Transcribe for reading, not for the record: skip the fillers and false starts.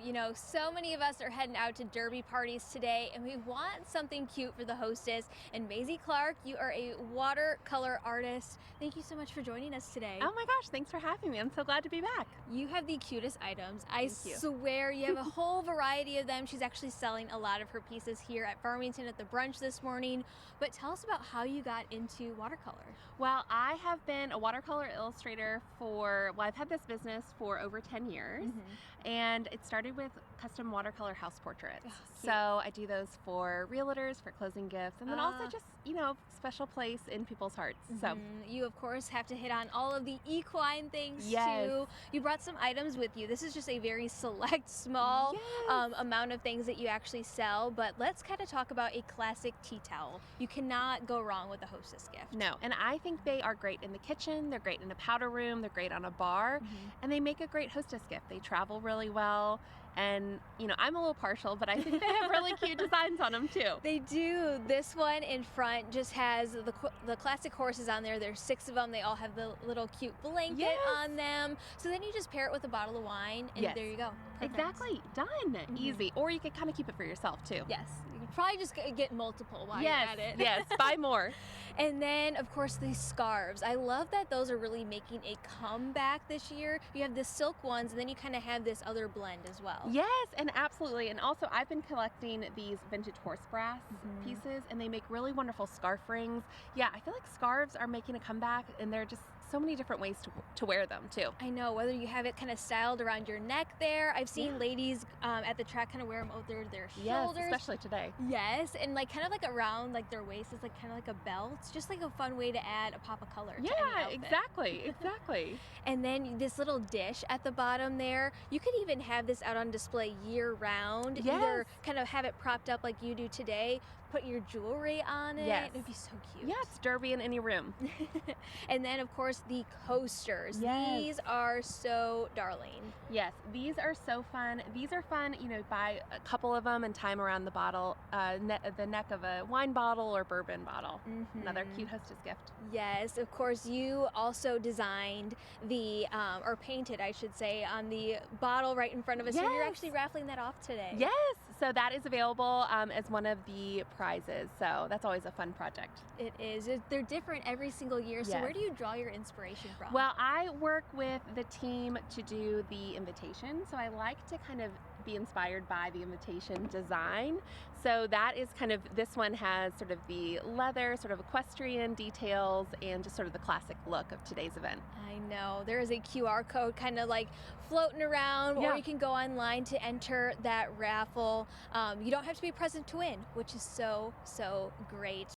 You know, so many of us are heading out to derby parties today, and we want something cute for the hostess. And Maizie Clarke, you are a watercolor artist. Thank you so much for joining us today. Oh my gosh, thanks for having me. I'm so glad to be back. You have the cutest items. I Thank you. swear you have a whole variety of them. She's actually selling a lot of her pieces here at Farmington at the brunch this morning. But tell us about how you got into watercolor. Well, I have been a watercolor illustrator I've had this business for over 10 years. And it started with custom watercolor house portraits. Oh, so I do those for realtors, for closing gifts, and then also just, special place in people's hearts. So you of course have to hit on all of the equine things Yes. too. You brought some items with you. This is just a very select, small Yes. amount of things that you actually sell. But let's kind of talk about a classic tea towel. You cannot go wrong with a hostess gift. No, and I think they are great in the kitchen, they're great in a powder room, they're great on a bar, and they make a great hostess gift. They travel really well, and I'm a little partial, but I think they have really cute designs on them too. They do. This one in front just has the classic horses on there. There's 6 of them. They all have the little cute blanket on them. So then you just pair it with a bottle of wine, and there you go. Perfect. Exactly. Done. Easy. Or you could kind of keep it for yourself too. Yes. You could probably just get multiple while you're at it. Yes. Buy more. And then, of course, these scarves. I love that those are really making a comeback this year. You have the silk ones, and then you kind of have this other blend as well. Yes, and absolutely. And also, I've been collecting these vintage horse brass pieces, and they make really wonderful scarf rings. Yeah, I feel like scarves are making a comeback, and there are just so many different ways to wear them, too. I know, whether you have it kind of styled around your neck there. I've seen ladies at the track kind of wear them over their shoulders. Yes, especially today. Yes, and kind of around their waist is kind of like a belt. Just a fun way to add a pop of color to any outfit. Exactly. And then this little dish at the bottom there, you could even have this out on display year round. Yes. Either kind of have it propped up like you do today, put your jewelry on it. Yes. It'd be so cute. Yeah, it's derby in any room. And then, of course, the coasters. Yes. These are so darling. Yes, these are so fun. These are fun, buy a couple of them and tie them around the bottle, the neck of a wine bottle or bourbon bottle. Another cute hostess gift. Yes, of course, you also designed or painted, I should say, on the bottle right in front of us. Yes. So you're actually raffling that off today. Yes, so that is available as one of the prizes. So that's always a fun project. It is. They're different every single year. So Yes. where do you draw your inspiration from? Well, I work with the team to do the invitation. So I like to kind of be inspired by the invitation design. So that is this one has sort of the leather, sort of equestrian details, and just sort of the classic look of today's event. I know. There is a QR code kind of floating around, or you can go online to enter that raffle. You don't have to be present to win, which is so great.